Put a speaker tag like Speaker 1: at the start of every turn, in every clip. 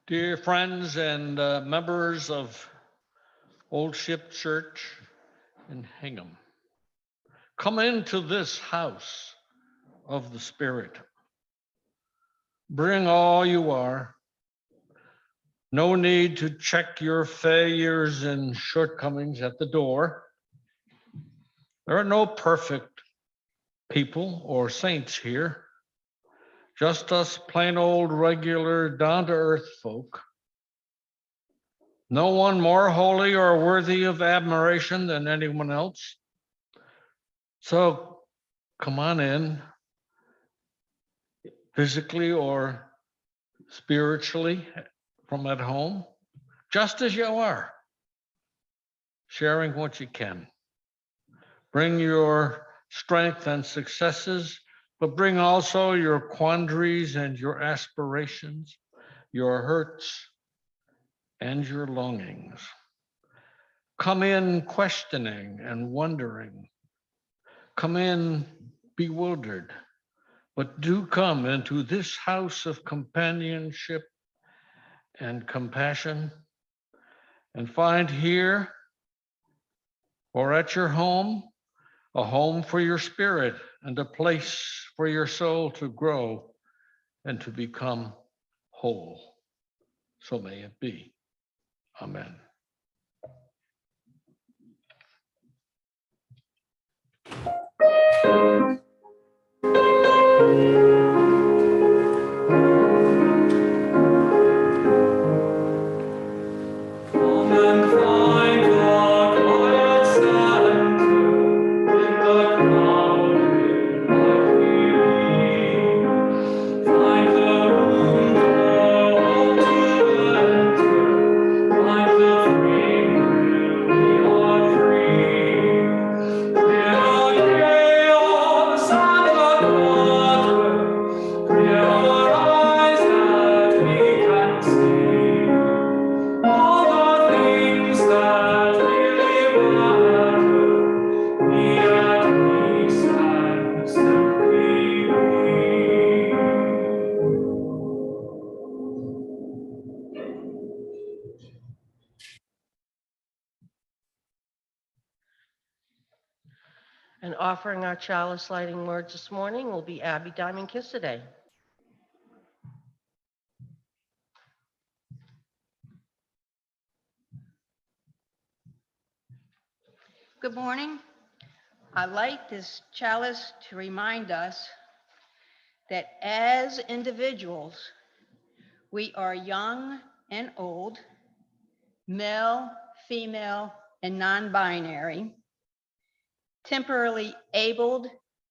Speaker 1: Dear friends and members of Old Ship Church in Hingham, come into this house of the Spirit. Bring all you are. No need to check your failures and shortcomings at the door. There are no perfect people or saints here, just us plain old regular down-to-earth folk. No one more holy or worthy of admiration than anyone else. So come on in, physically or spiritually from at home, just as you are, sharing what you can. Bring your strength and successes, but bring also your quandaries and your aspirations, your hurts and your longings. Come in questioning and wondering. Come in bewildered, but do come into this house of companionship and compassion and find here or at your home a home for your spirit and a place for your soul to grow and to become whole. So may it be. Amen.
Speaker 2: And offering our chalice lighting words this morning will be Abby Diamond Kissaday.
Speaker 3: Good morning. I light this chalice to remind us that as individuals, we are young and old, male, female, and non-binary, temporarily abled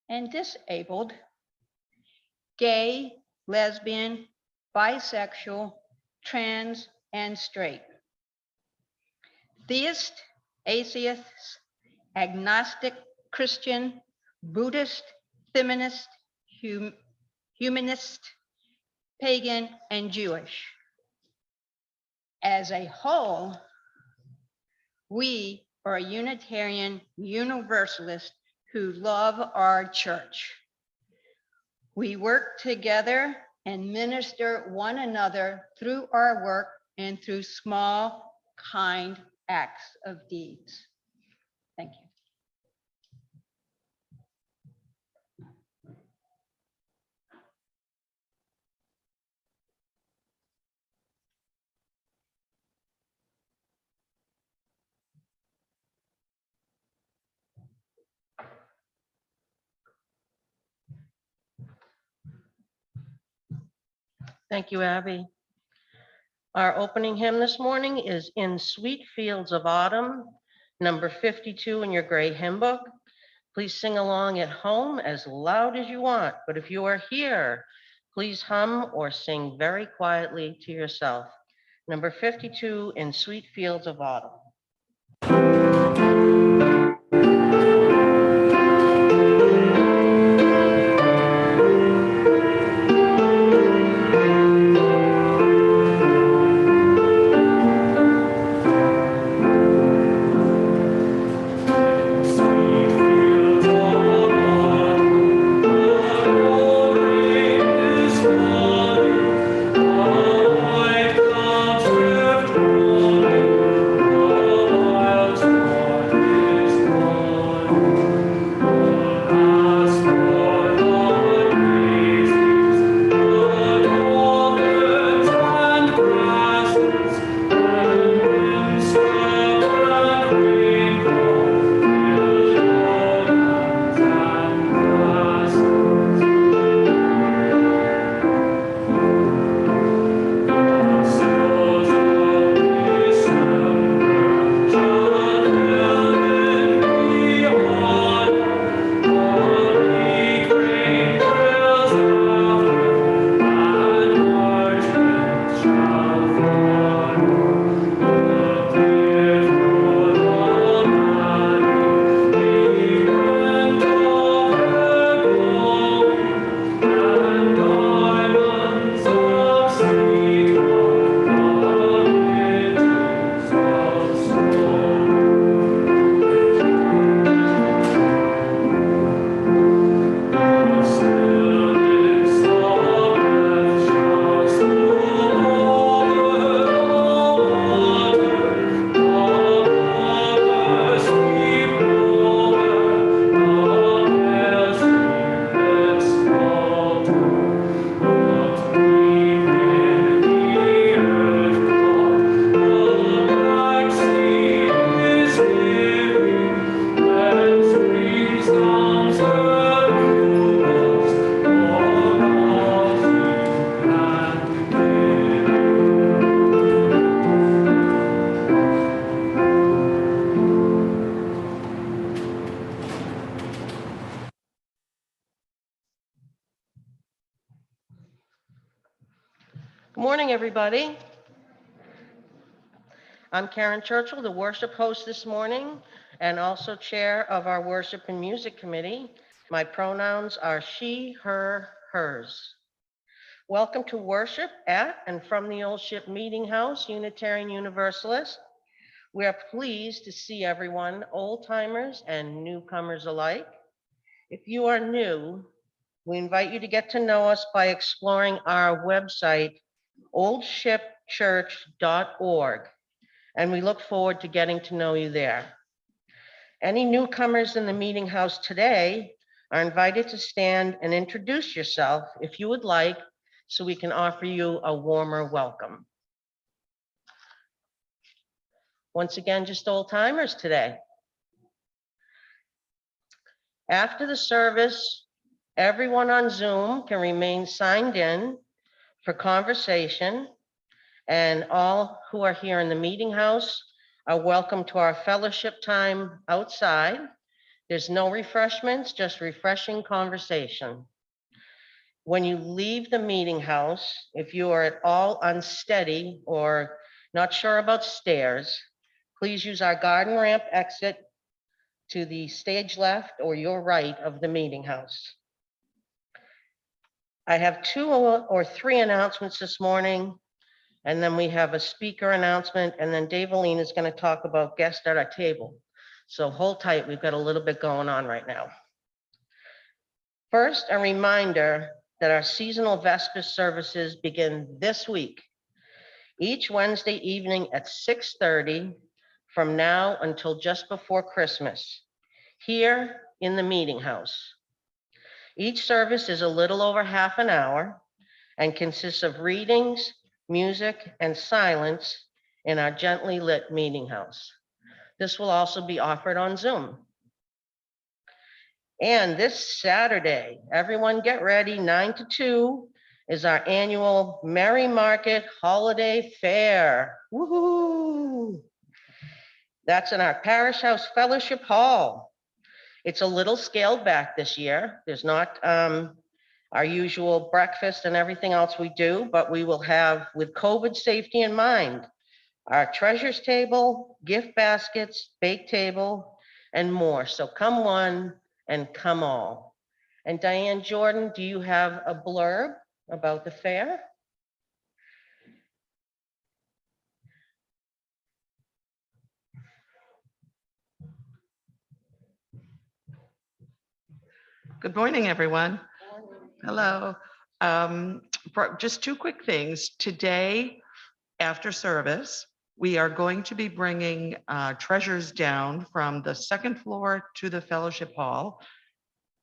Speaker 3: and disabled, gay, lesbian, bisexual, trans, and straight, theist, atheist, agnostic, Christian, Buddhist, feminist, humanist, pagan, and Jewish. As a whole, we are a Unitarian Universalist who love our church. We work together and minister one another through our work and through small, kind acts of deeds. Thank you.
Speaker 2: Thank you, Abby. Our opening hymn this morning is In Sweet Fields of Autumn, number 52 in your gray hymn book. Please sing along at home as loud as you want, but if you are here, please hum or sing very quietly to yourself. Number 52 in Sweet Fields of Autumn.
Speaker 4: Come
Speaker 2: Morning, everybody. I'm Karen Churchill, the worship host this morning, and also chair of our Worship and Music Committee. My pronouns are she, her, hers. Welcome to worship at and from the Old Ship Meeting House, Unitarian Universalist. We are pleased to see everyone, old timers and newcomers alike. If you are new, we invite you to get to know us by exploring our website, oldshipchurch.org, and we look forward to getting to know you there. Any newcomers in the meeting house today are invited to stand and introduce yourself if you would like, so we can offer you a warmer welcome. Once again, just old timers today. After the service, everyone on Zoom can remain signed in for conversation, and all who are here in the meeting house are welcome to our fellowship time outside. There's no refreshments, just refreshing conversation. When you leave the meeting house, if you are at all unsteady or not sure about stairs, please use our garden ramp exit to the stage left or your right of the meeting house. I have 2 or 3 announcements this morning, and then we have a speaker announcement, and then Dave Aline is going to talk about guests at our table. So hold tight, we've got a little bit going on right now. First, a reminder that our seasonal Vespa services begin this week, each Wednesday evening at 6:30 from now until just before Christmas, here in the meeting house. Each service is a little over half an hour and consists of readings, music, and silence in our gently lit meeting house. This will also be offered on Zoom. And this Saturday, everyone get ready, 9 to 2 is our annual Merry Market Holiday Fair. Woohoo! That's in our Parish House Fellowship Hall. It's a little scaled back this year. There's not our usual breakfast and everything else we do, but we will have, with COVID safety in mind, our treasures table, gift baskets, bake table, and more. So come one and come all. And Diane Jordan, do you have a blurb about the fair?
Speaker 4: Good morning, everyone. Hello. Just 2 quick things. Today, after service, we are going to be bringing treasures down from the 2nd floor to the fellowship hall,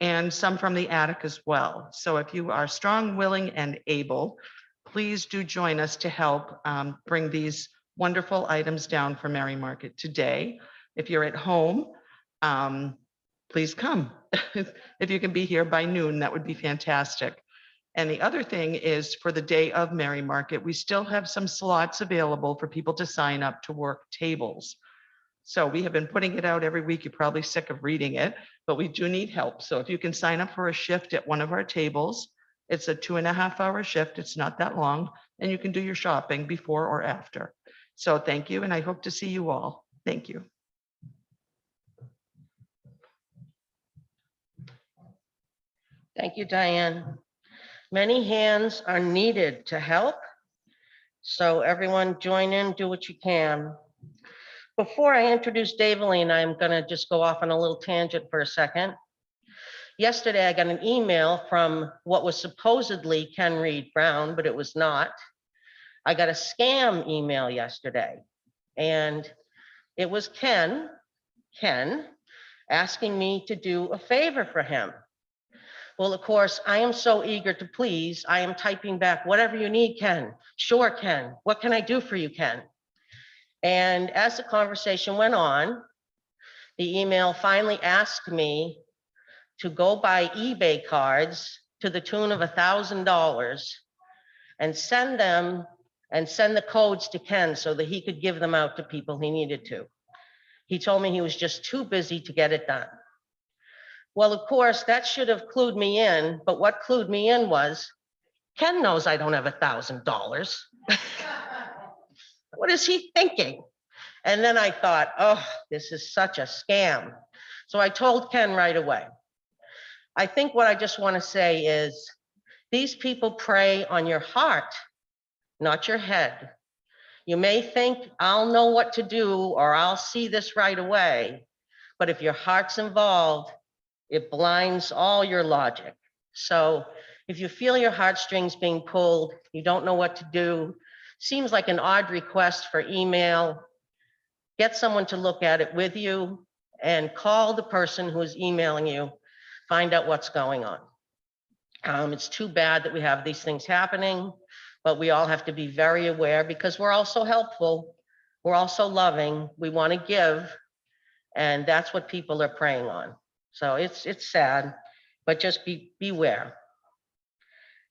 Speaker 4: and some from the attic as well. So if you are strong, willing, and able, please do join us to help bring these wonderful items down for Merry Market today. If you're at home, please come. If you can be here by noon, that would be fantastic. And the other thing is, for the day of Merry Market, we still have some slots available for people to sign up to work tables. So we have been putting it out every week. You're probably sick of reading it, but we do need help. So if you can sign up for a shift at one of our tables, it's a 2.5-hour shift. It's not that long, and you can do your shopping before or after. So thank you, and I hope to see you all. Thank you.
Speaker 2: Thank you, Diane. Many hands are needed to help. So everyone join in, do what you can. Before I introduce Dave Aline, I'm gonna just go off on a little tangent for a second. Yesterday, I got an email from what was supposedly Ken Reed Brown, but it was not. I got a scam email yesterday, and it was Ken asking me to do a favor for him. Well, of course, I am so eager to please. I am typing back, whatever you need, Ken. Sure, Ken. What can I do for you, Ken? And as the conversation went on, the email finally asked me to go buy eBay cards to the tune of $1,000 and send them and send the codes to Ken so that he could give them out to people he needed to. He told me he was just too busy to get it done. Well, of course, that should have clued me in, but what clued me in was, Ken knows I don't have $1,000. What is he thinking? And then I thought, oh, this is such a scam. So I told Ken right away. I think what I just want to say is these people prey on your heart, not your head. You may think I'll know what to do or I'll see this right away, but if your heart's involved, it blinds all your logic. So if you feel your heartstrings being pulled, you don't know what to do, seems like an odd request for email, get someone to look at it with you and call the person who's emailing you, find out what's going on. It's too bad that we have these things happening, but we all have to be very aware because we're also helpful. We're also loving. We want to give. And that's what people are preying on. So it's sad, but just beware.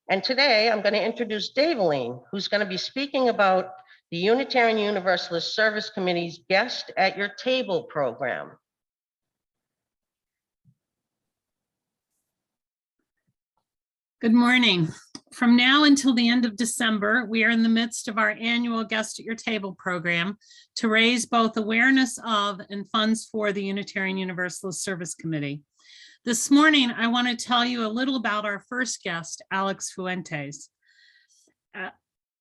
Speaker 2: And today I'm going to introduce Daveline, who's going to be speaking about the Unitarian Universalist Service Committee's Guest at Your Table program.
Speaker 5: Good morning. From now until the end of December, we are in the midst of our annual Guest at Your Table program to raise both awareness of and funds for the Unitarian Universalist Service Committee. This morning, I want to tell you a little about our first guest, Alex Fuentes.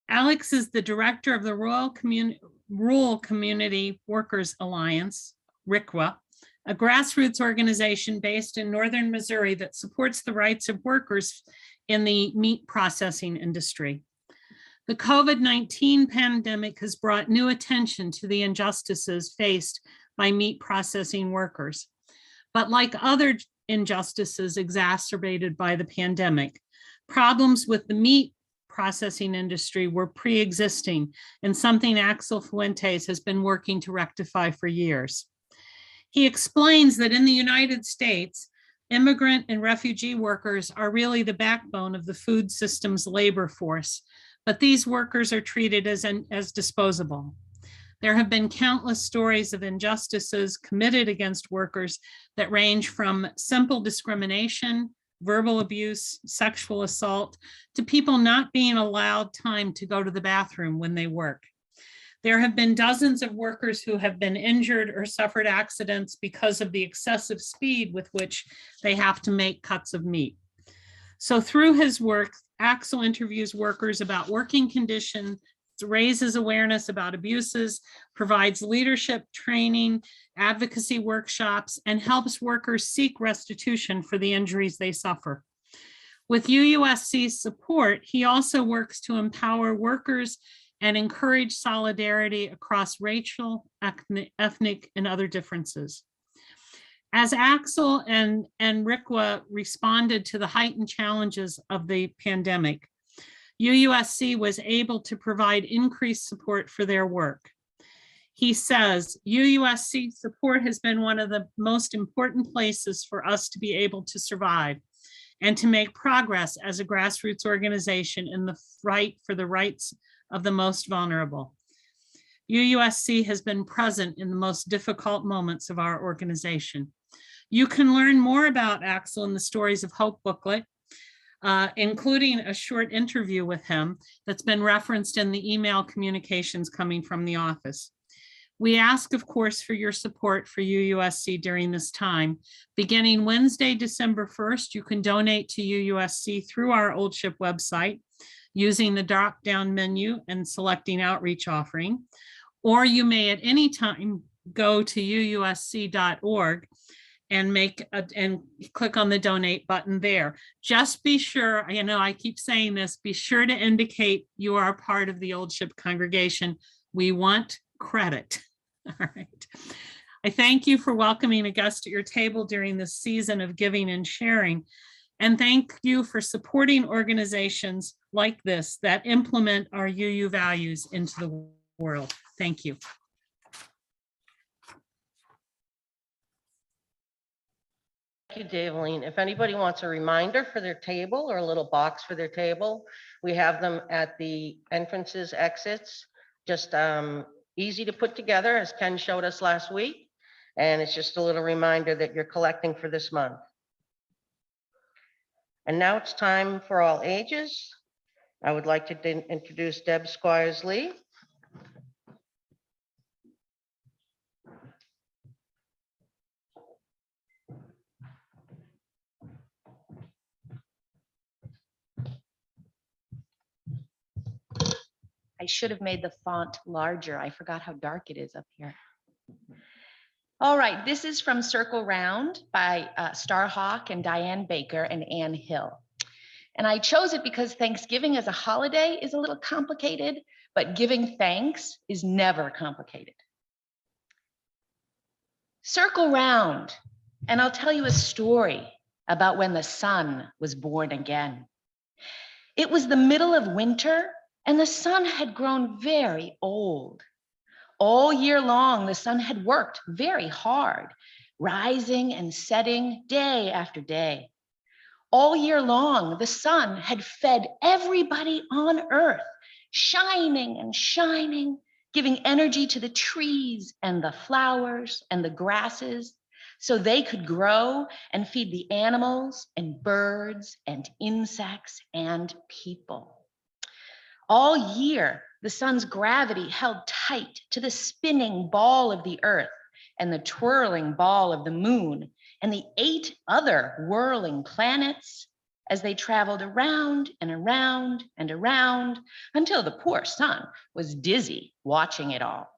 Speaker 5: Alex is the director of the Rural Community Workers Alliance, RCWA, a grassroots organization based in northern Missouri that supports the rights of workers in the meat processing industry. The COVID-19 pandemic has brought new attention to the injustices faced by meat processing workers. But like other injustices exacerbated by the pandemic, problems with the meat processing industry were pre-existing and something Axel Fuentes has been working to rectify for years. He explains that in the United States, immigrant and refugee workers are really the backbone of the food system's labor force, but these workers are treated as disposable. There have been countless stories of injustices committed against workers that range from simple discrimination, verbal abuse, sexual assault, to people not being allowed time to go to the bathroom when they work. There have been dozens of workers who have been injured or suffered accidents because of the excessive speed with which they have to make cuts of meat. So through his work, Axel interviews workers about working conditions, raises awareness about abuses, provides leadership training, advocacy workshops, and helps workers seek restitution for the injuries they suffer. With UUSC's support, he also works to empower workers and encourage solidarity across racial, ethnic, and other differences. As Axel and RCWA responded to the heightened challenges of the pandemic, UUSC was able to provide increased support for their work. He says, UUSC support has been one of the most important places for us to be able to survive and to make progress as a grassroots organization in the fight for the rights of the most vulnerable. UUSC has been present in the most difficult moments of our organization. You can learn more about Axel in the Stories of Hope booklet, including a short interview with him that's been referenced in the email communications coming from the office. We ask, of course, for your support for UUSC during this time. Beginning Wednesday, December 1st, you can donate to UUSC through our Old Ship website using the drop-down menu and selecting outreach offering, or you may at any time go to uusc.org and click on the donate button there. Just be sure, I keep saying this, be sure to indicate you are part of the Old Ship congregation. We want credit. All right. I thank you for welcoming a guest at your table during this season of giving and sharing. And thank you for supporting organizations like this that implement our UU values into the world. Thank you.
Speaker 2: Thank you, Daveline. If anybody wants a reminder for their table or a little box for their table, we have them at the entrances, exits, just easy to put together, as Ken showed us last week. And it's just a little reminder that you're collecting for this month. And now it's time for all ages. I would like to introduce Deb Squires-Lee.
Speaker 6: I should have made the font larger. I forgot how dark it is up here. All right, this is from Circle Round by Starhawk and Diane Baker and Ann Hill. And I chose it because Thanksgiving as a holiday is a little complicated, but giving thanks is never complicated. Circle round, and I'll tell you a story about when the sun was born again. It was the middle of winter, and the sun had grown very old. All year long, the sun had worked very hard, rising and setting day after day. All year long, the sun had fed everybody on earth, shining and shining, giving energy to the trees and the flowers and the grasses so they could grow and feed the animals and birds and insects and people. All year, the sun's gravity held tight to the spinning ball of the earth and the twirling ball of the moon and the 8 other whirling planets as they traveled around and around and around until the poor sun was dizzy watching it all.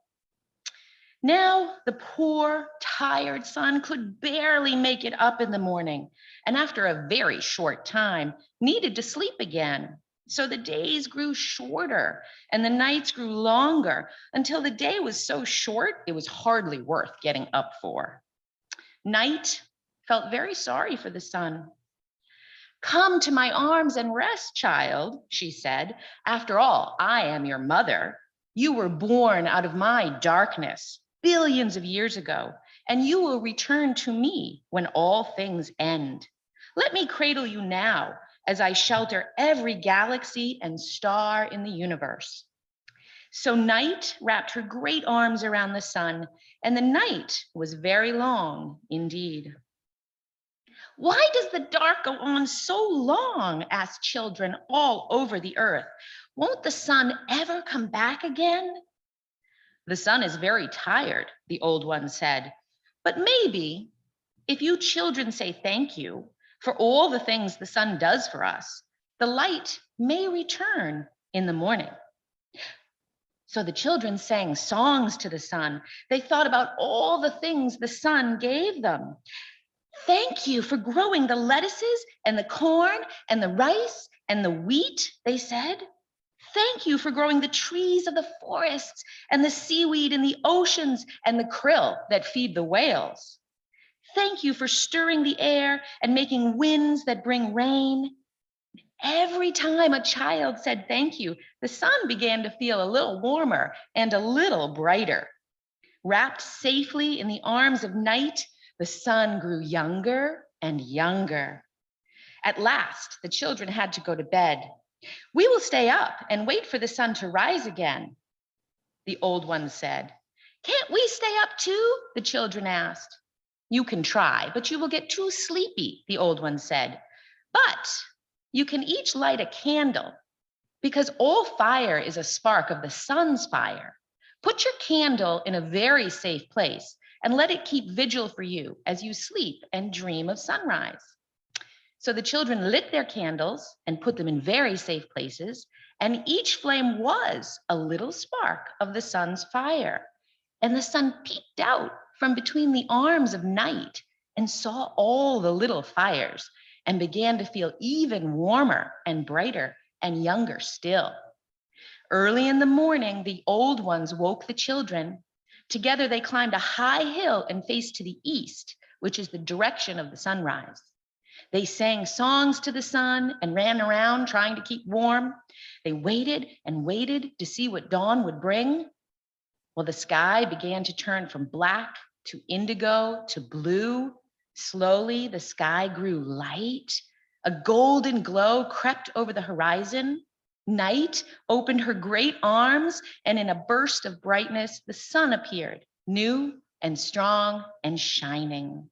Speaker 6: Now, the poor, tired sun could barely make it up in the morning, and after a very short time, needed to sleep again. So the days grew shorter and the nights grew longer until the day was so short, it was hardly worth getting up for. Night felt very sorry for the sun. "Come to my arms and rest, child," she said. "After all, I am your mother. You were born out of my darkness billions of years ago, and you will return to me when all things end. Let me cradle you now as I shelter every galaxy and star in the universe." So night wrapped her great arms around the sun, and the night was very long indeed. "Why does the dark go on so long?" asked children all over the earth. "Won't the sun ever come back again?" "The sun is very tired," the old one said. "But maybe if you children say thank you for all the things the sun does for us, the light may return in the morning." So the children sang songs to the sun. They thought about all the things the sun gave them. "Thank you for growing the lettuces and the corn and the rice and the wheat," they said. "Thank you for growing the trees of the forests and the seaweed in the oceans and the krill that feed the whales. Thank you for stirring the air and making winds that bring rain." Every time a child said thank you, the sun began to feel a little warmer and a little brighter. Wrapped safely in the arms of night, the sun grew younger and younger. At last, the children had to go to bed. "We will stay up and wait for the sun to rise again," the old one said. "Can't we stay up too?" the children asked. "You can try, but you will get too sleepy," the old one said. "But you can each light a candle, because all fire is a spark of the sun's fire. Put your candle in a very safe place and let it keep vigil for you as you sleep and dream of sunrise." So the children lit their candles and put them in very safe places, and each flame was a little spark of the sun's fire. And the sun peeked out from between the arms of night and saw all the little fires and began to feel even warmer and brighter and younger still. Early in the morning, the old ones woke the children. Together, they climbed a high hill and faced to the east, which is the direction of the sunrise. They sang songs to the sun and ran around trying to keep warm. They waited and waited to see what dawn would bring. Well, the sky began to turn from black to indigo to blue. Slowly, the sky grew light. A golden glow crept over the horizon. Night opened her great arms, and in a burst of brightness, the sun appeared, new and strong and shining.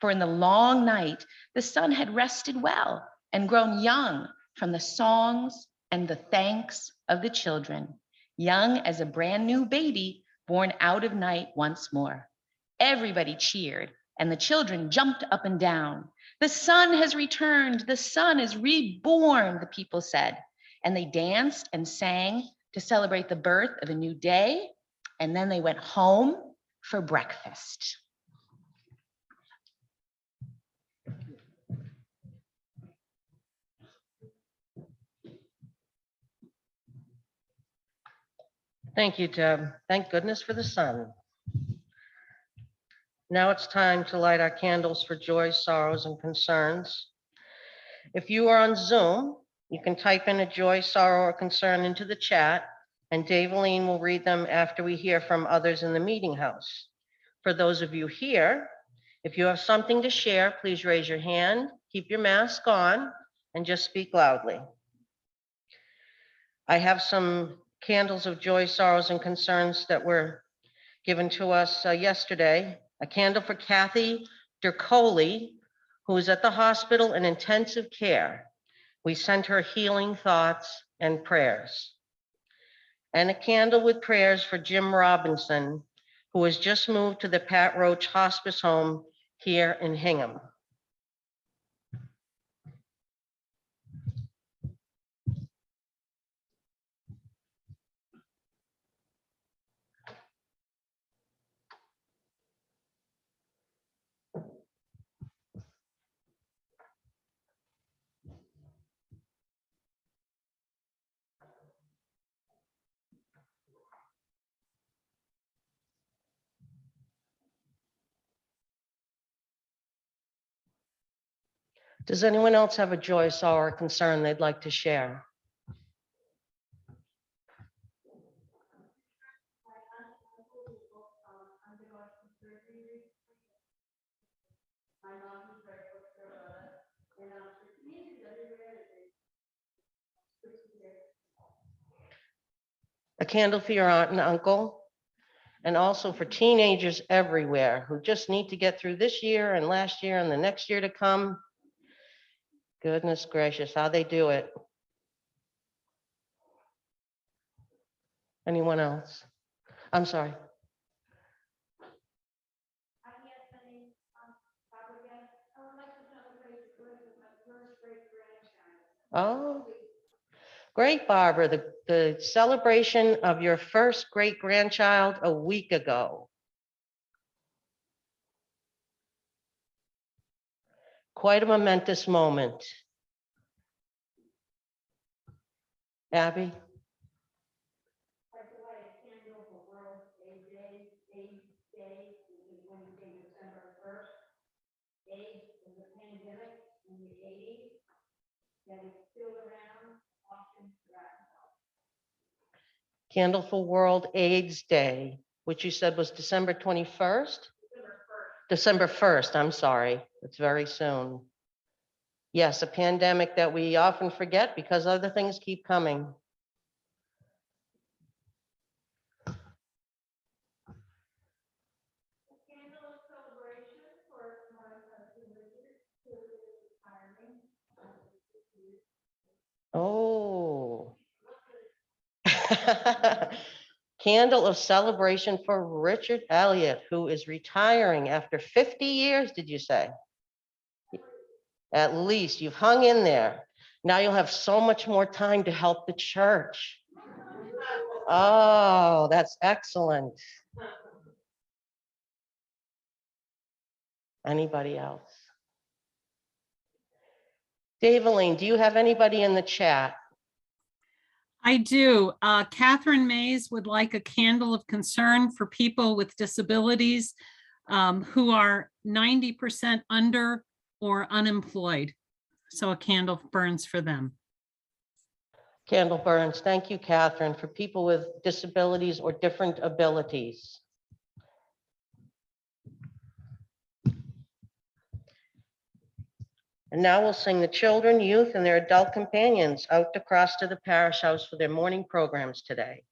Speaker 6: For in the long night, the sun had rested well and grown young from the songs and the thanks of the children, young as a brand new baby born out of night once more. Everybody cheered, and the children jumped up and down. The sun has returned, the sun is reborn, the people said. And they danced and sang to celebrate the birth of a new day. And then they went home for breakfast.
Speaker 2: Thank you, Deb. Thank goodness for the sun. Now it's time to light our candles for joy, sorrows, and concerns. If you are on Zoom, you can type in a joy, sorrow, or concern into the chat, and Daveline will read them after we hear from others in the meeting house. For those of you here, if you have something to share, please raise your hand, keep your mask on, and just speak loudly. I have some candles of joy, sorrows, and concerns that were given to us yesterday. A candle for Kathy Dercoli, who is at the hospital in intensive care. We sent her healing thoughts and prayers. And a candle with prayers for Jim Robinson, who has just moved to the Pat Roach Hospice Home here in Hingham. Does anyone else have a joy, sorrow, or concern they'd like to share? A candle for your aunt and uncle, and also for teenagers everywhere who just need to get through this year and last year and the next year to come. Goodness gracious, how they do it. Anyone else? I'm sorry. Oh, great, Barbara. The celebration of your first great grandchild a week ago. Quite a momentous moment. Abby? Candle for World AIDS Day, which you said was December 21st? December 1st, I'm sorry. It's very soon. Yes, a pandemic that we often forget because other things keep coming. Oh. Candle of celebration for Richard Elliott, who is retiring after 50 years, did you say? At least you've hung in there. Now you'll have so much more time to help the church. Oh, that's excellent. Anybody else? Daveline, do you have anybody in the chat?
Speaker 5: I do. Catherine Mays would like a candle of concern for people with disabilities who are 90% under or unemployed. So a candle burns for them.
Speaker 2: Candle burns. Thank you, Catherine, for people with disabilities or different abilities. And now we'll sing the children, youth, and their adult companions out to cross to the parish house for their morning programs today.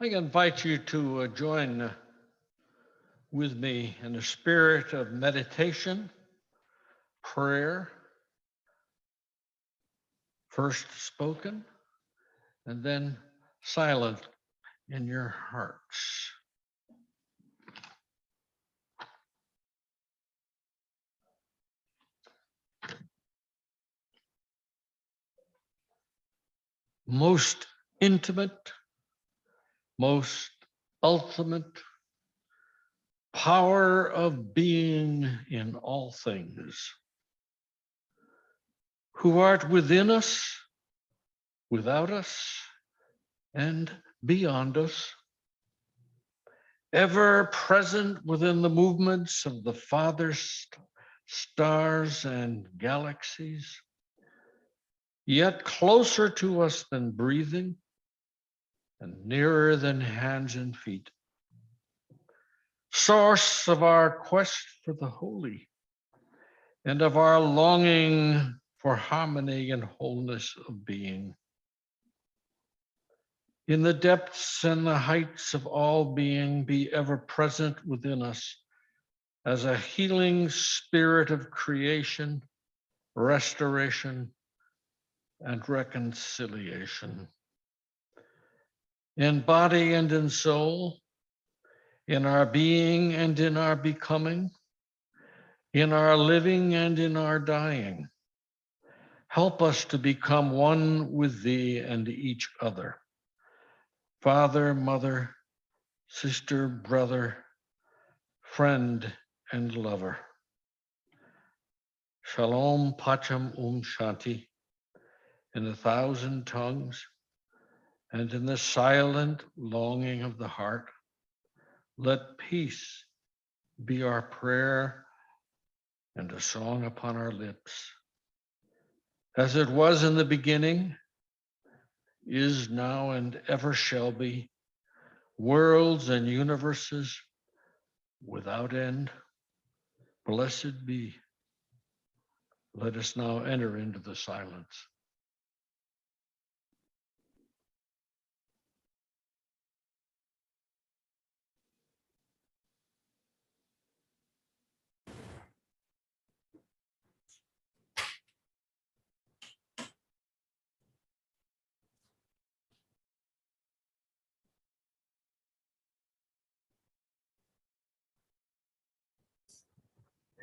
Speaker 1: I invite you to join with me in a spirit of meditation, prayer, first spoken, and then silent in your hearts. Most intimate, most ultimate power of being in all things, who art within us, without us, and beyond us, ever present within the movements of the Father's stars and galaxies, yet closer to us than breathing and nearer than hands and feet. Source of our quest for the holy and of our longing for harmony and wholeness of being. In the depths and the heights of all being, be ever present within us as a healing spirit of creation, restoration, and reconciliation. In body and in soul, in our being and in our becoming, in our living and in our dying. Help us to become one with thee and each other. Father, mother, sister, brother, friend, and lover. Shalom, Pacham, Shanti, in 1,000 tongues, and in the silent longing of the heart, let peace be our prayer and a song upon our lips. As it was in the beginning, is now, and ever shall be, worlds and universes without end. Blessed be. Let us now enter into the silence.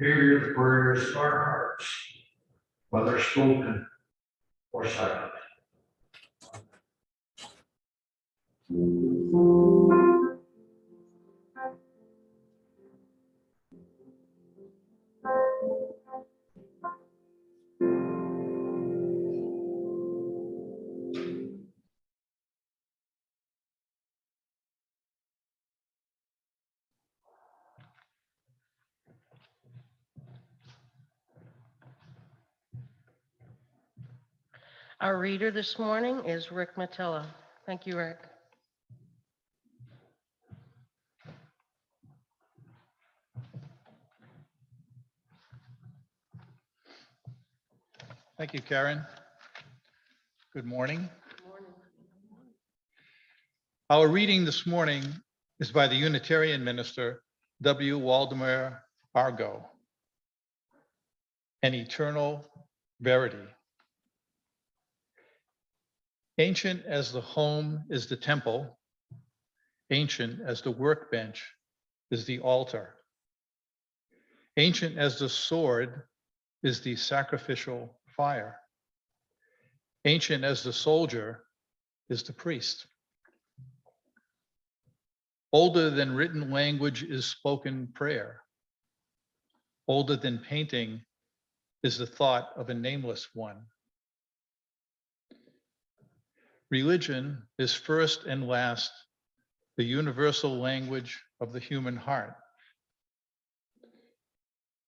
Speaker 1: Hear the prayers of our hearts, whether spoken or silent.
Speaker 2: Our reader this morning is Rick Matilla. Thank you, Rick.
Speaker 7: Thank you, Karen. Good morning. Our reading this morning is by the Unitarian minister, W. Waldemar Argo, An Eternal Verity. Ancient as the home is the temple, ancient as the workbench is the altar. Ancient as the sword is the sacrificial fire. Ancient as the soldier is the priest. Older than written language is spoken prayer. Older than painting is the thought of a nameless one. Religion is first and last the universal language of the human heart.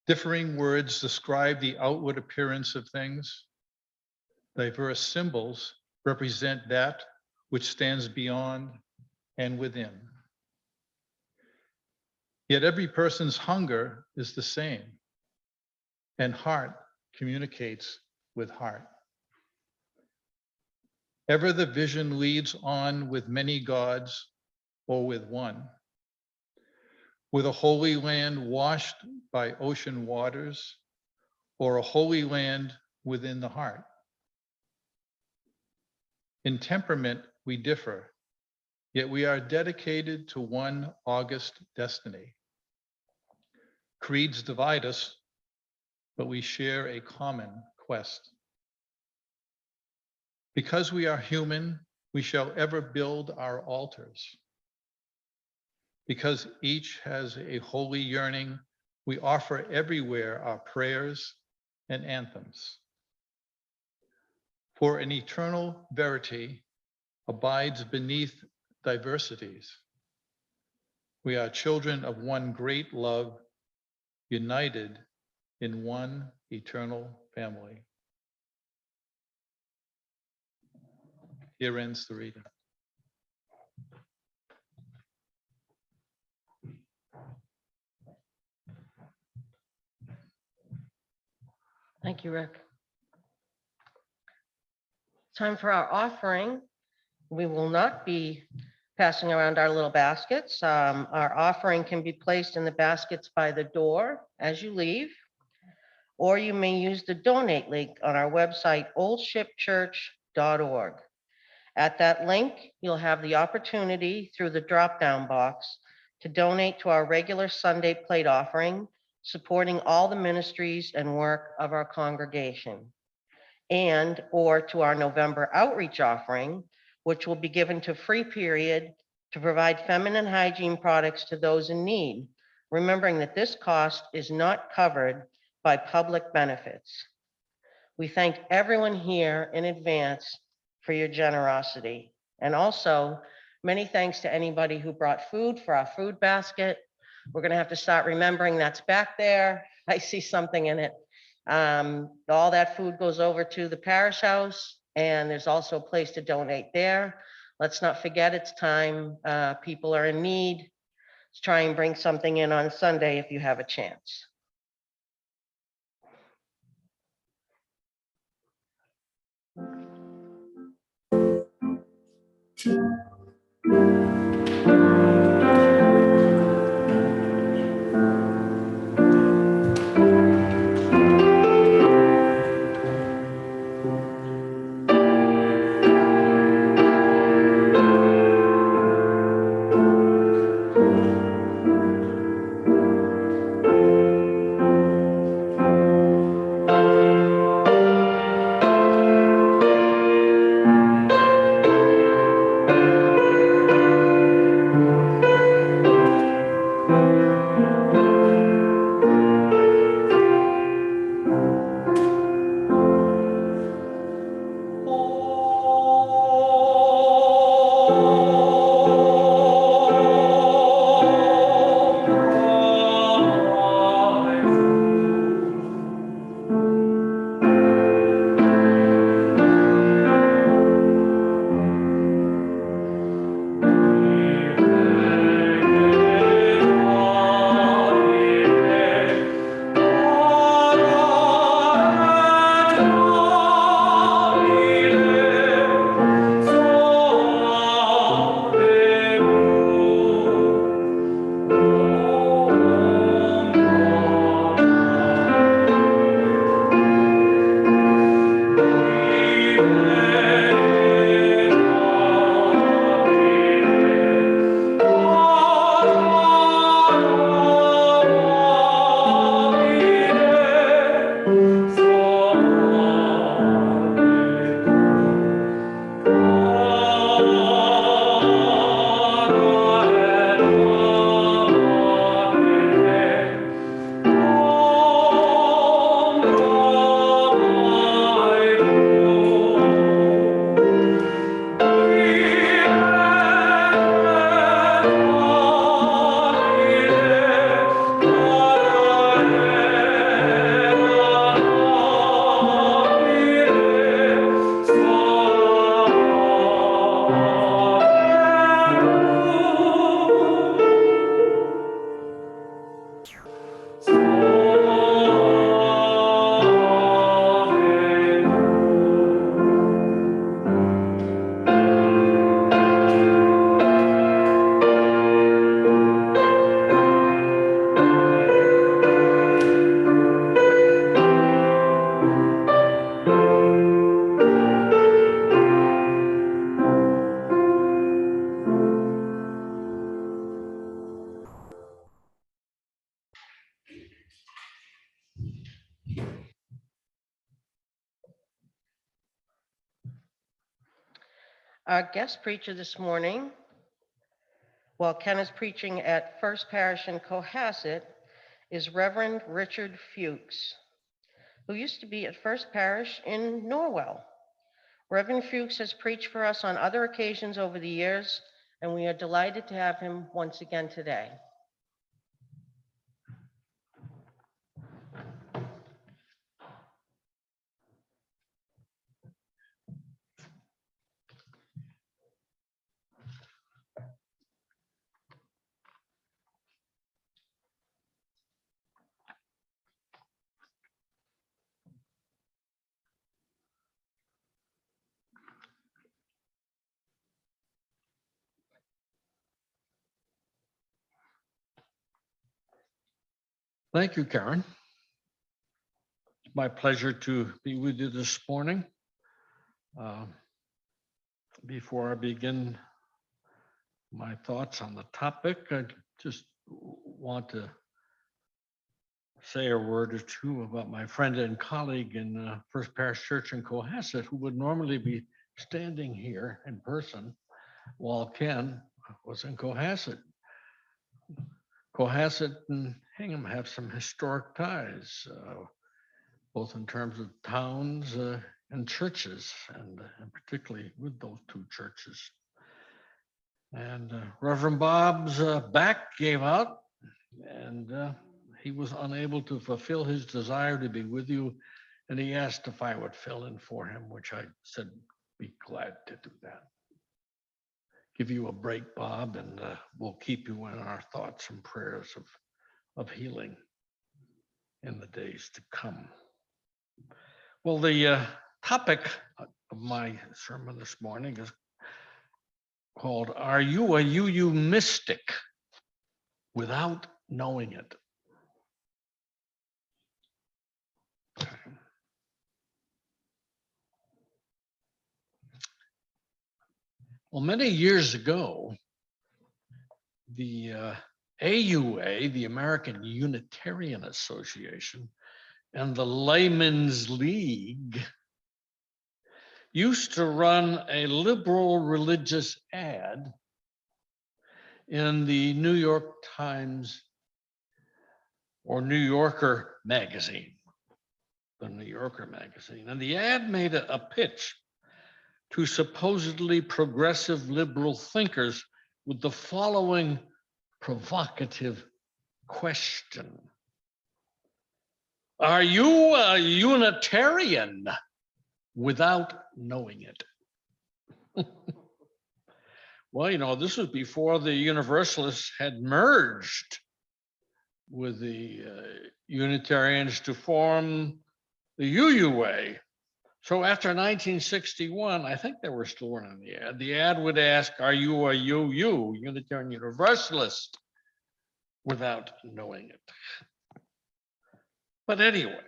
Speaker 7: Differing words describe the outward appearance of things. Diverse symbols represent that which stands beyond and within. Yet every person's hunger is the same, and heart communicates with heart. Ever the vision leads on with many gods or with one, with a holy land washed by ocean waters, or a holy land within the heart. In temperament, we differ, yet we are dedicated to one august destiny. Creeds divide us, but we share a common quest. Because we are human, we shall ever build our altars. Because each has a holy yearning, we offer everywhere our prayers and anthems. For an eternal verity abides beneath diversities. We are children of one great love, united in one eternal family. Here ends the reading.
Speaker 2: Thank you, Rick. Time for our offering. We will not be passing around our little baskets. Our offering can be placed in the baskets by the door as you leave, or you may use the donate link on our website, oldshipchurch.org. At that link, you'll have the opportunity through the drop-down box to donate to our regular Sunday plate offering, supporting all the ministries and work of our congregation, and or to our November outreach offering, which will be given to Free Period to provide feminine hygiene products to those in need, remembering that this cost is not covered by public benefits. We thank everyone here in advance for your generosity. And also, many thanks to anybody who brought food for our food basket. We're gonna have to start remembering that's back there. I see something in it. All that food goes over to the parish house, and there's also a place to donate there. Let's not forget it's time. People are in need. Let's try and bring something in on Sunday if you have a chance. Our guest preacher this morning, while Ken is preaching at First Parish in Cohasset, is Reverend Richard Fuchs, who used to be at First Parish in Norwell. Reverend Fuchs has preached for us on other occasions over the years, and we are delighted to have him once again today.
Speaker 1: Thank you, Karen. It's my pleasure to be with you this morning. Before I begin my thoughts on the topic, I just want to say a word or two about my friend and colleague in First Parish Church in Cohasset, who would normally be standing here in person while Ken was in Cohasset. Cohasset and Hingham have some historic ties, both in terms of towns and churches, and particularly with those two churches. And Reverend Bob's back gave out, and he was unable to fulfill his desire to be with you, and he asked if I would fill in for him, which I said, be glad to do that. Give you a break, Bob, and we'll keep you in our thoughts and prayers of healing in the days to come. Well, the topic of my sermon this morning is called, Are You a UU Mystic Without Knowing It? Okay. Well, many years ago, the AUA, the American Unitarian Association, and the Layman's League used to run a liberal religious ad in the New York Times or New Yorker magazine, the New Yorker magazine. And the ad made a pitch to supposedly progressive liberal thinkers with the following provocative question. Are you a Unitarian without knowing it? Well, you know, this was before the Universalists had merged with the Unitarians to form the UUA. So after 1961, I think they were still running the ad. The ad would ask, are you a UU, Unitarian Universalist, without knowing it? But anyway,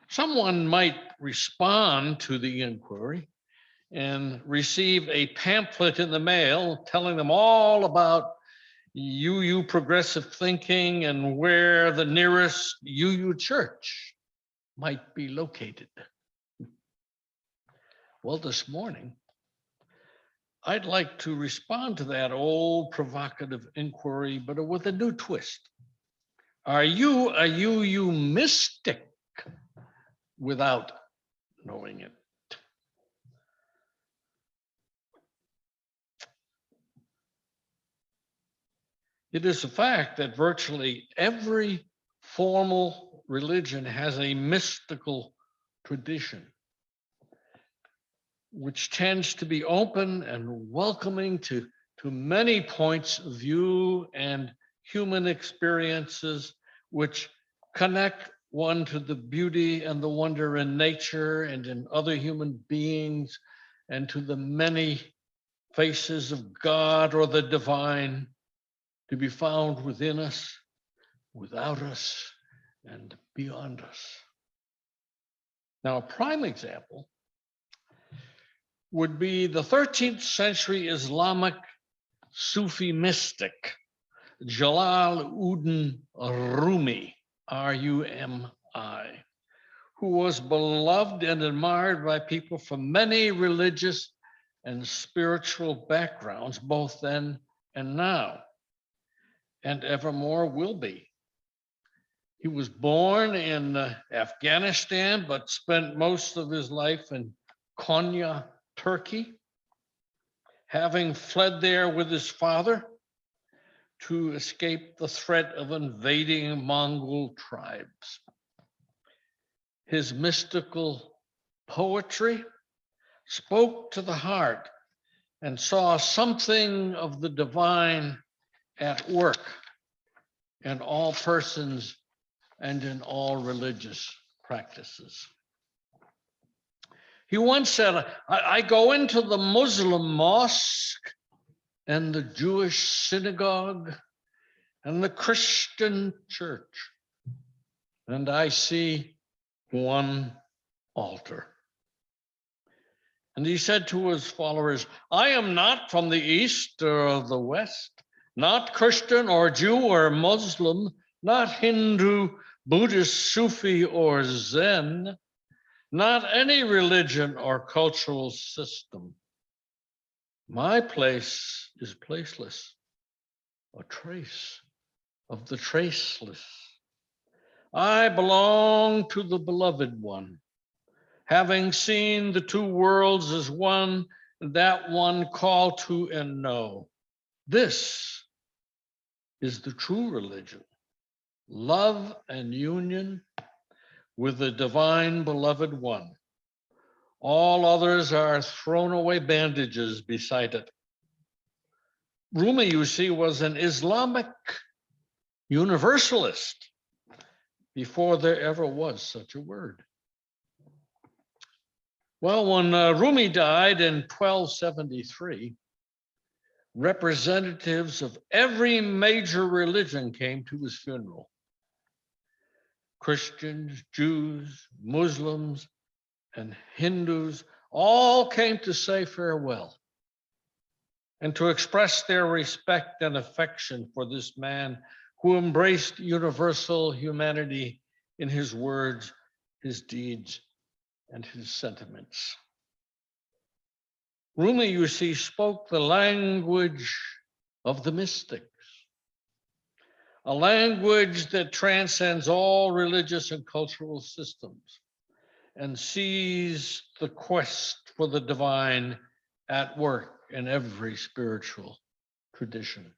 Speaker 1: someone might respond to the inquiry and receive a pamphlet in the mail telling them all about UU progressive thinking and where the nearest UU church might be located. Well, this morning, I'd like to respond to that old provocative inquiry, but with a new twist. Are you a UU mystic without knowing it? It is a fact that virtually every formal religion has a mystical tradition, which tends to be open and welcoming to many points of view and human experiences, which connect one to the beauty and the wonder in nature and in other human beings, and to the many faces of God or the divine to be found within us, without us, and beyond us. Now, a prime example would be the 13th century Islamic Sufi mystic, Jalaluddin Rumi, R-U-M-I, who was beloved and admired by people from many religious and spiritual backgrounds, both then and now, and evermore will be. He was born in Afghanistan, but spent most of his life in Konya, Turkey, having fled there with his father to escape the threat of invading Mongol tribes. His mystical poetry spoke to the heart and saw something of the divine at work in all persons and in all religious practices. He once said, I go into the Muslim mosque and the Jewish synagogue and the Christian church, and I see one altar. And he said to his followers, I am not from the East or the West, not Christian or Jew or Muslim, not Hindu, Buddhist, Sufi, or Zen, not any religion or cultural system. My place is placeless, a trace of the traceless. I belong to the beloved one, having seen the two worlds as one, that one call to and know. This is the true religion, love and union with the divine beloved one. All others are thrown away bandages beside it. Rumi, you see, was an Islamic universalist before there ever was such a word. Well, when Rumi died in 1273, representatives of every major religion came to his funeral. Christians, Jews, Muslims, and Hindus all came to say farewell and to express their respect and affection for this man who embraced universal humanity in his words, his deeds, and his sentiments. Rumi, you see, spoke the language of the mystics, a language that transcends all religious and cultural systems and sees the quest for the divine at work in every spiritual tradition.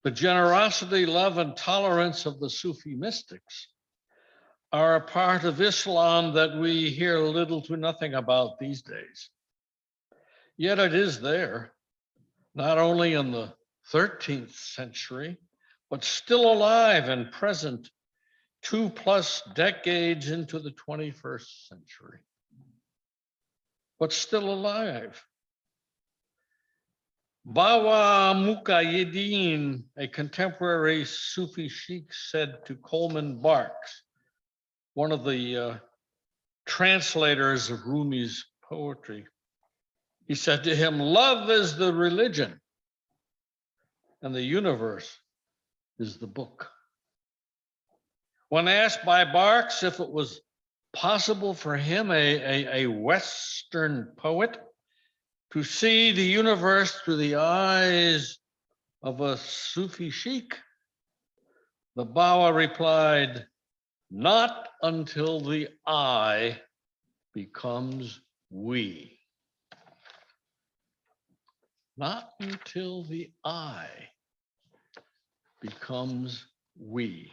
Speaker 1: The generosity, love, and tolerance of the Sufi mystics are a part of Islam that we hear little to nothing about these days. Yet it is there, not only in the 13th century, but still alive and present 2+ decades into the 21st century. But still alive. Bawa Muqayyideen, a contemporary Sufi sheikh, said to Coleman Barks, one of the translators of Rumi's poetry, he said to him, love is the religion and the universe is the book. When asked by Barks if it was possible for him, a Western poet, to see the universe through the eyes of a Sufi sheikh, the Bawa replied, not until the I becomes we. Not until the I becomes we.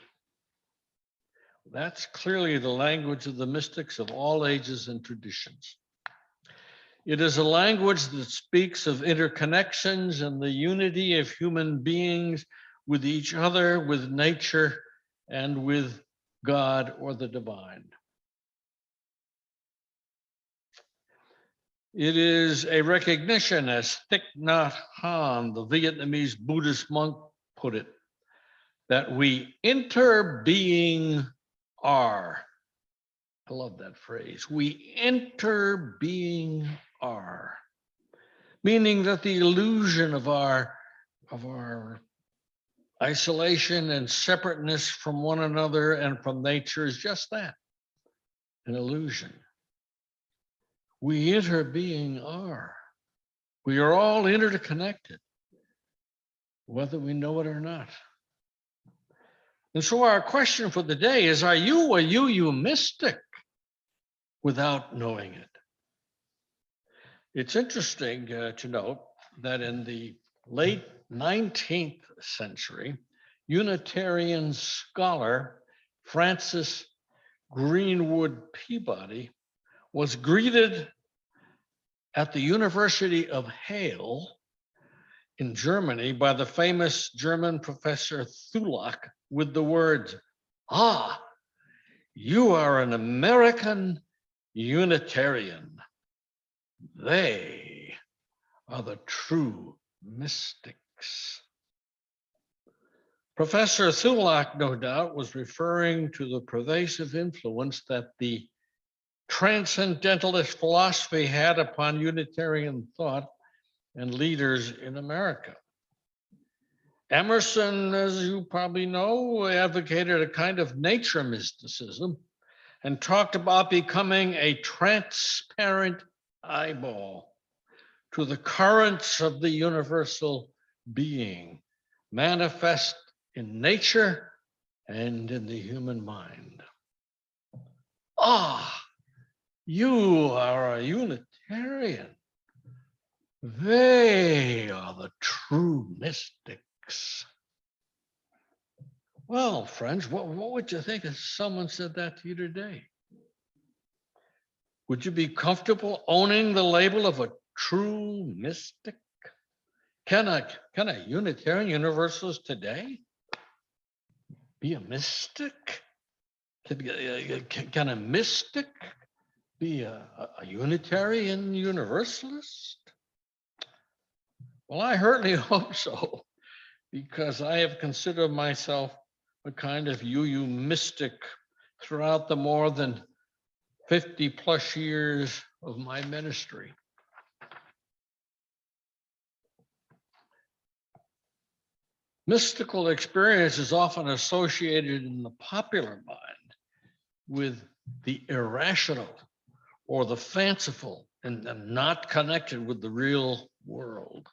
Speaker 1: That's clearly the language of the mystics of all ages and traditions. It is a language that speaks of interconnections and the unity of human beings with each other, with nature, and with God or the divine. It is a recognition, as Thich Nhat Hanh, the Vietnamese Buddhist monk, put it, that we interbeing are. I love that phrase. We interbeing are, meaning that the illusion of our isolation and separateness from one another and from nature is just that, an illusion. we interbeing are. We are all interconnected, whether we know it or not. And so our question for the day is, are you a you mystic without knowing it? It's interesting to note that in the late 19th century, Unitarian scholar Francis Greenwood Peabody was greeted at the University of Halle in Germany by the famous German professor Thulak with the words, "Ah, you are an American Unitarian. They are the true mystics." Professor Thulak, no doubt, was referring to the pervasive influence that the transcendentalist philosophy had upon Unitarian thought and leaders in America. Emerson, as you probably know, advocated a kind of nature mysticism and talked about becoming a transparent eyeball to the currents of the universal being manifest in nature and in the human mind. Ah, you are a Unitarian. They are the true mystics. Well, friends, what would you think if someone said that to you today? Would you be comfortable owning the label of a true mystic? Can a Unitarian Universalist today be a mystic? Can a mystic be a Unitarian Universalist? Well, I certainly hope so, because I have considered myself a kind of UU mystic throughout the more than 50 plus years of my ministry. Mystical experience is often associated in the popular mind with the irrational or the fanciful and not connected with the real world.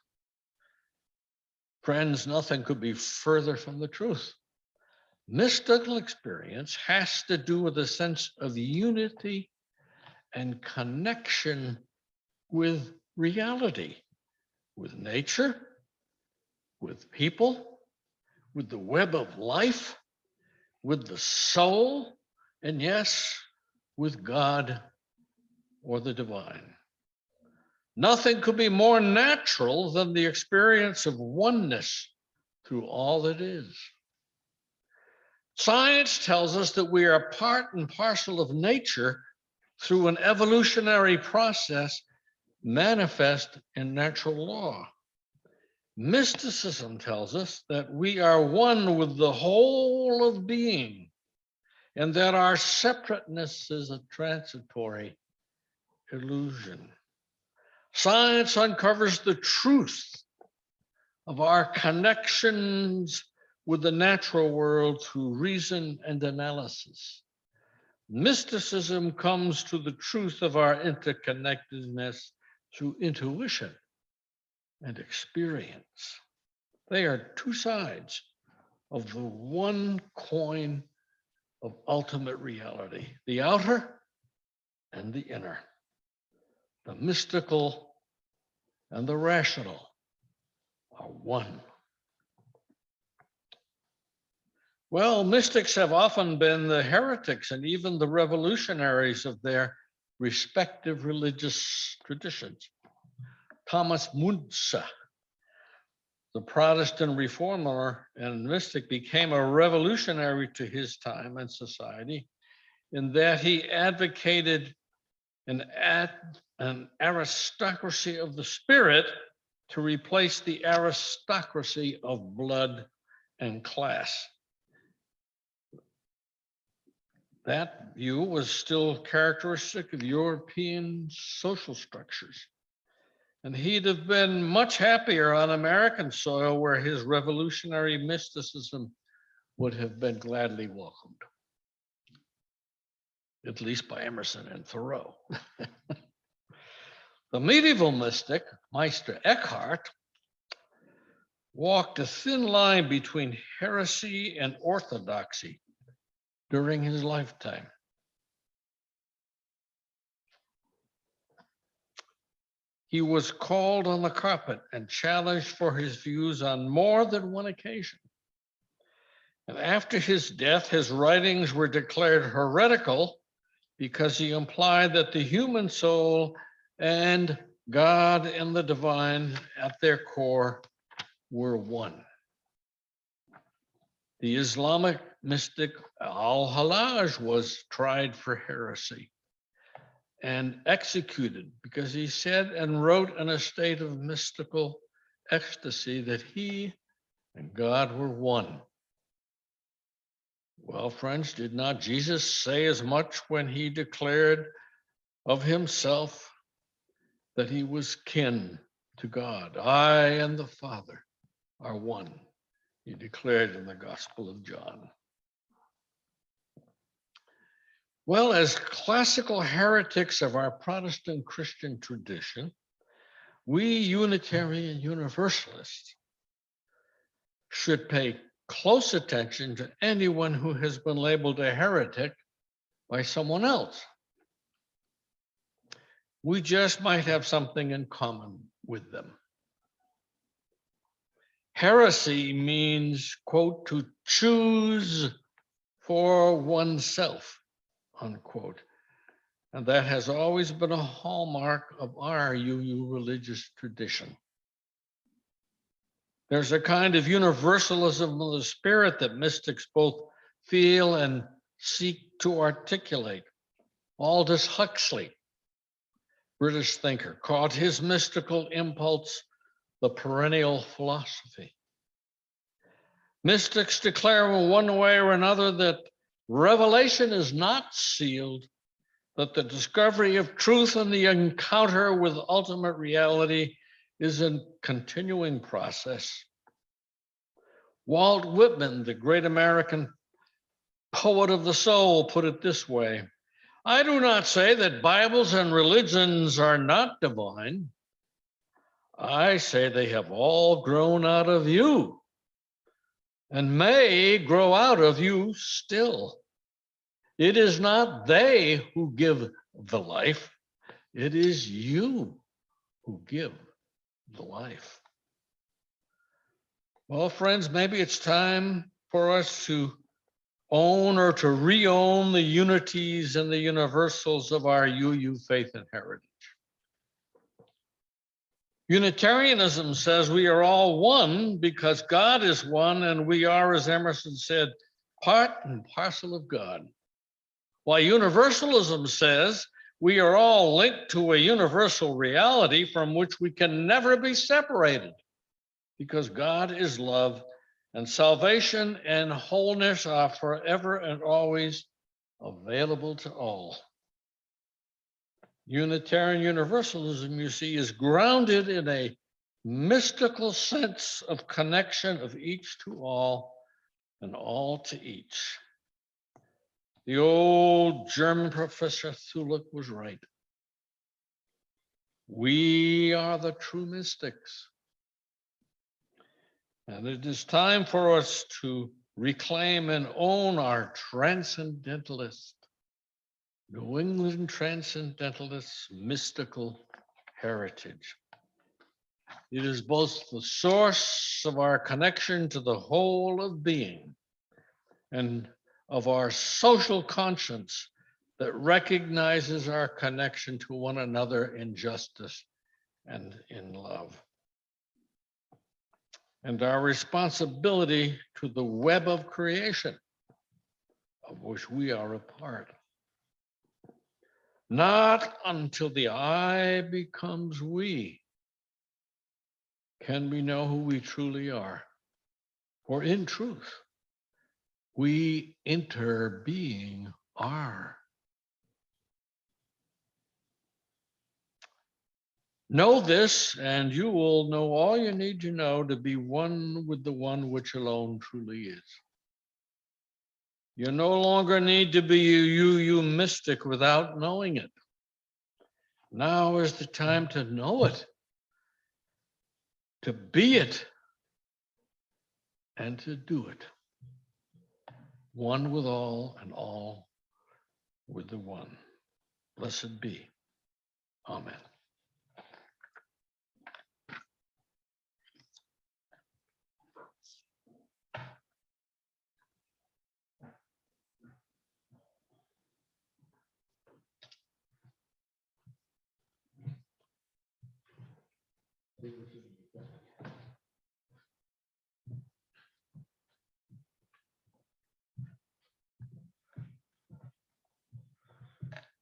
Speaker 1: Friends, nothing could be further from the truth. Mystical experience has to do with a sense of unity and connection with reality, with nature, with people, with the web of life, with the soul, and yes, with God or the divine. Nothing could be more natural than the experience of oneness through all that is. Science tells us that we are part and parcel of nature through an evolutionary process manifest in natural law. Mysticism tells us that we are one with the whole of being and that our separateness is a transitory illusion. Science uncovers the truth of our connections with the natural world through reason and analysis. Mysticism comes to the truth of our interconnectedness through intuition and experience. They are two sides of the one coin of ultimate reality, the outer and the inner, the mystical and the rational are one. Well, mystics have often been the heretics and even the revolutionaries of their respective religious traditions. Thomas Müntzer, the Protestant reformer and mystic, became a revolutionary to his time and society in that he advocated an aristocracy of the spirit to replace the aristocracy of blood and class. That view was still characteristic of European social structures. And he'd have been much happier on American soil where his revolutionary mysticism would have been gladly welcomed, at least by Emerson and Thoreau. The medieval mystic, Meister Eckhart, walked a thin line between heresy and orthodoxy during his lifetime. He was called on the carpet and challenged for his views on more than one occasion. And after his death, his writings were declared heretical because he implied that the human soul and God and the divine at their core were one. The Islamic mystic Al-Hallaj was tried for heresy and executed because he said and wrote in a state of mystical ecstasy that he and God were one. Well, friends, did not Jesus say as much when he declared of himself that he was kin to God? I and the Father are one, he declared in the Gospel of John. Well, as classical heretics of our Protestant Christian tradition, we Unitarian Universalists should pay close attention to anyone who has been labeled a heretic by someone else. We just might have something in common with them. Heresy means, quote, to choose for oneself, unquote. And that has always been a hallmark of our UU religious tradition. There's a kind of universalism of the spirit that mystics both feel and seek to articulate. Aldous Huxley, British thinker, called his mystical impulse the perennial philosophy. Mystics declare in one way or another that revelation is not sealed, that the discovery of truth and the encounter with ultimate reality is a continuing process. Walt Whitman, the great American poet of the soul, put it this way: I do not say that Bibles and religions are not divine. I say they have all grown out of you and may grow out of you still. It is not they who give the life, it is you who give the life. Well, friends, maybe it's time for us to own or to re-own the unities and the universals of our UU faith and heritage. Unitarianism says we are all one because God is one and we are, as Emerson said, part and parcel of God. While universalism says we are all linked to a universal reality from which we can never be separated because God is love and salvation and wholeness are forever and always available to all. Unitarian Universalism, you see, is grounded in a mystical sense of connection of each to all and all to each. The old German professor Thuluck was right. We are the true mystics. And it is time for us to reclaim and own our transcendentalist, New England transcendentalist mystical heritage. It is both the source of our connection to the whole of being and of our social conscience that recognizes our connection to one another in justice and in love. And our responsibility to the web of creation of which we are a part. Not until the I becomes we can we know who we truly are. For in truth, we interbeing are. Know this, and you will know all you need to know to be one with the one which alone truly is. You no longer need to be a UU mystic without knowing it. Now is the time to know it, to be it, and to do it. One with all and all with the one. Blessed be. Amen.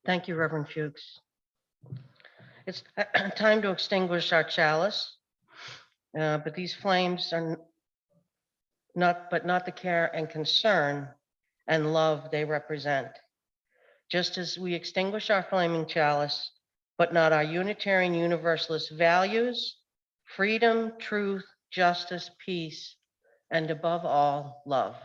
Speaker 2: Thank you, Reverend Fuchs. It's time to extinguish our chalice, but these flames are not the care and concern and love they represent. Just as we extinguish our flaming chalice, but not our Unitarian Universalist values, freedom, truth, justice, peace, and above all, love.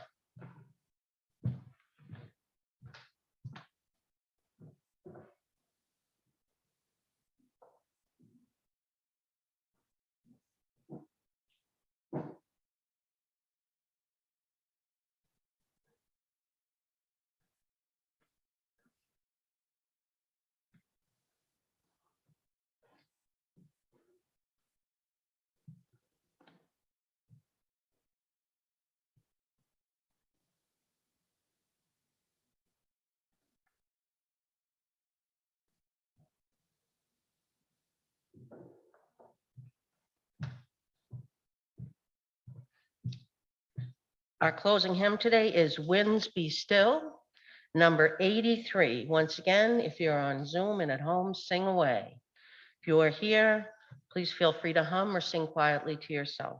Speaker 2: Our closing hymn today is Winds Be Still, number 83. Once again, if you're on Zoom and at home, sing away. If you are here, please feel free to hum or sing quietly to yourself.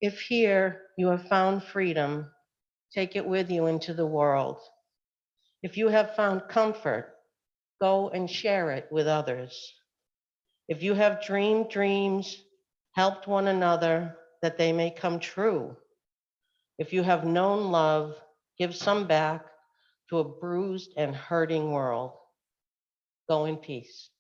Speaker 2: If here you have found freedom, take it with you into the world. If you have found comfort, go and share it with others. If you have dreamed dreams, helped one another that they may come true. If you have known love, give some back to a bruised and hurting world. Go in peace.